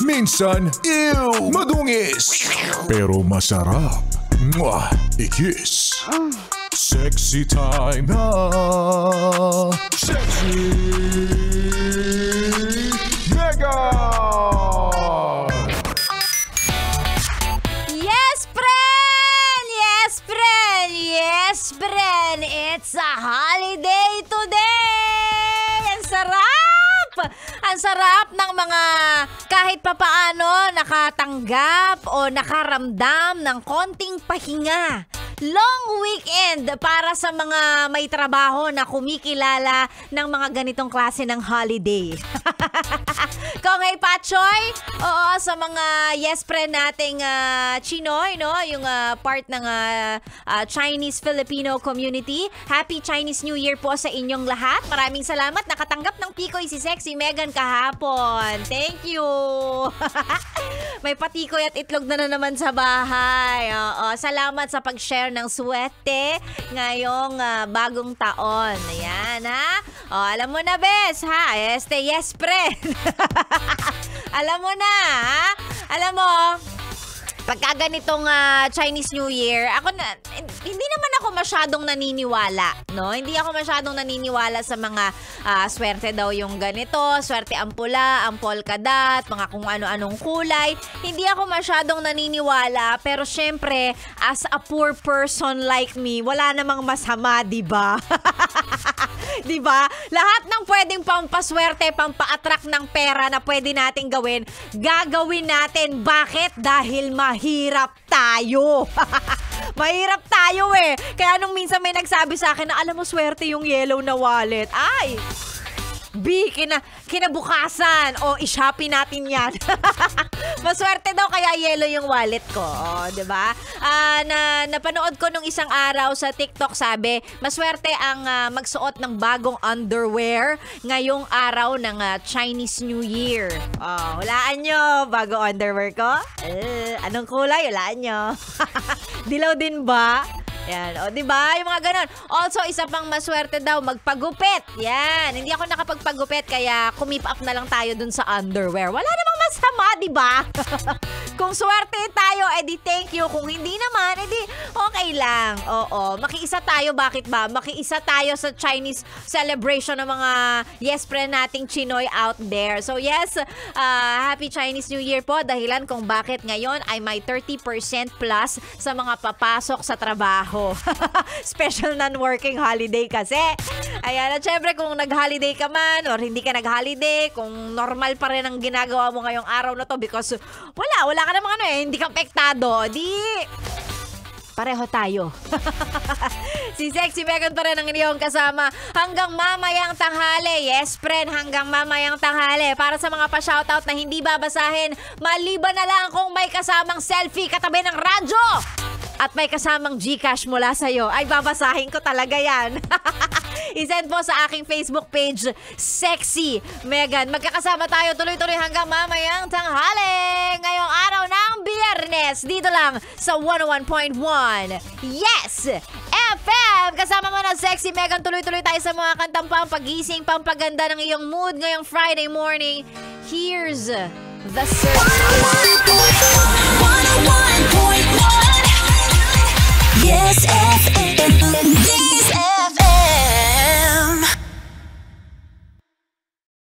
Minsan, ew, madungis. Pero masarap. Mwah, i-kiss. Sexy time na. Sexy Mega! Yes, friend! Yes, friend! Yes, friend! It's a holiday today! Ang sarap! Ang sarap ng mga kahit papaano nakatanggap o nakaramdam ng konting pahinga. Long weekend para sa mga may trabaho na kumikilala ng mga ganitong klase ng holiday. Konghay Pachoy, oo, sa mga yes friend nating Chinoy, no? Yung part ng Chinese-Filipino community. Happy Chinese New Year po sa inyong lahat. Maraming salamat. Nakatanggap ng Pikoy si Sexy Megan kahapon. Thank you. May patikoy at itlog na naman sa bahay. Oo, salamat sa pag-share ng swerte ngayong bagong taon. Ayan, ha? O, alam mo na, bes, ha? Yes, friend. Alam mo na, ha? Alam mo, pagka ganitong Chinese New Year, hindi naman ako masyadong naniniwala, no? Hindi ako masyadong naniniwala sa mga swerte daw yung ganito, swerte ang pula, ang polka dot, mga kung ano-anong kulay. Hindi ako masyadong naniniwala, pero syempre, as a poor person like me, wala namang masama, di ba? Di ba? Lahat ng pwedeng pampaswerte, pampa-attract ng pera na pwede nating gawin, gagawin natin. Bakit? Dahil mahirap tayo. Mahirap tayo eh. Kaya nung minsan may nagsabi sa akin na alam mo swerte yung yellow na wallet. Ay! Kinabukasan. O, i-shopee natin yan. Maswerte daw kaya yellow yung wallet ko. O, diba? Napanood ko nung isang araw sa TikTok, sabi, maswerte ang magsuot ng bagong underwear ngayong araw ng Chinese New Year. O, hulaan nyo, bagong underwear ko. Anong kulay? Hulaan nyo. Dilaw din ba? Yan. O, diba? Yung mga ganon. Also, isa pang maswerte daw, magpagupit. Yan. Hindi ako nakapagpagupit, kaya kumip up na lang tayo dun sa underwear. Wala namang masama, diba? Kung swerte tayo, edi thank you. Kung hindi naman, edi okay lang. Oo. Makiisa tayo. Bakit ba? Makiisa tayo sa Chinese celebration ng mga yes friend nating Chinoy out there. So, yes, Happy Chinese New Year po. Dahilan kung bakit ngayon ay may 30% plus sa mga papasok sa trabaho. Special non-working holiday kasi. Ayan, at syempre kung nag-holiday ka man or hindi ka nag-holiday, kung normal pa rin ang ginagawa mo ngayong araw na to because wala ka namang hindi ka apektado, di pareho tayo. Si Sexy Megan pa rin ang inyong kasama hanggang mamayang tanghali. Yes, friend, hanggang mamayang tanghali. Para sa mga pa-shoutout na hindi babasahin, maliban na lang kung may kasamang selfie katabi ng radyo at may kasamang GCash mula sa'yo, ay babasahin ko talaga yan. I-send mo sa aking Facebook page, Sexy Megan. Magkakasama tayo tuloy-tuloy hanggang mamayang tanghali. Ngayong araw ng Biyernes, dito lang sa 101.1 Yes FM. Kasama mo na Sexy Megan. Tuloy-tuloy tayo sa mga kantang pampagising, pampaganda ng iyong mood ngayong Friday morning. Here's the search. 101.1 Yes FM.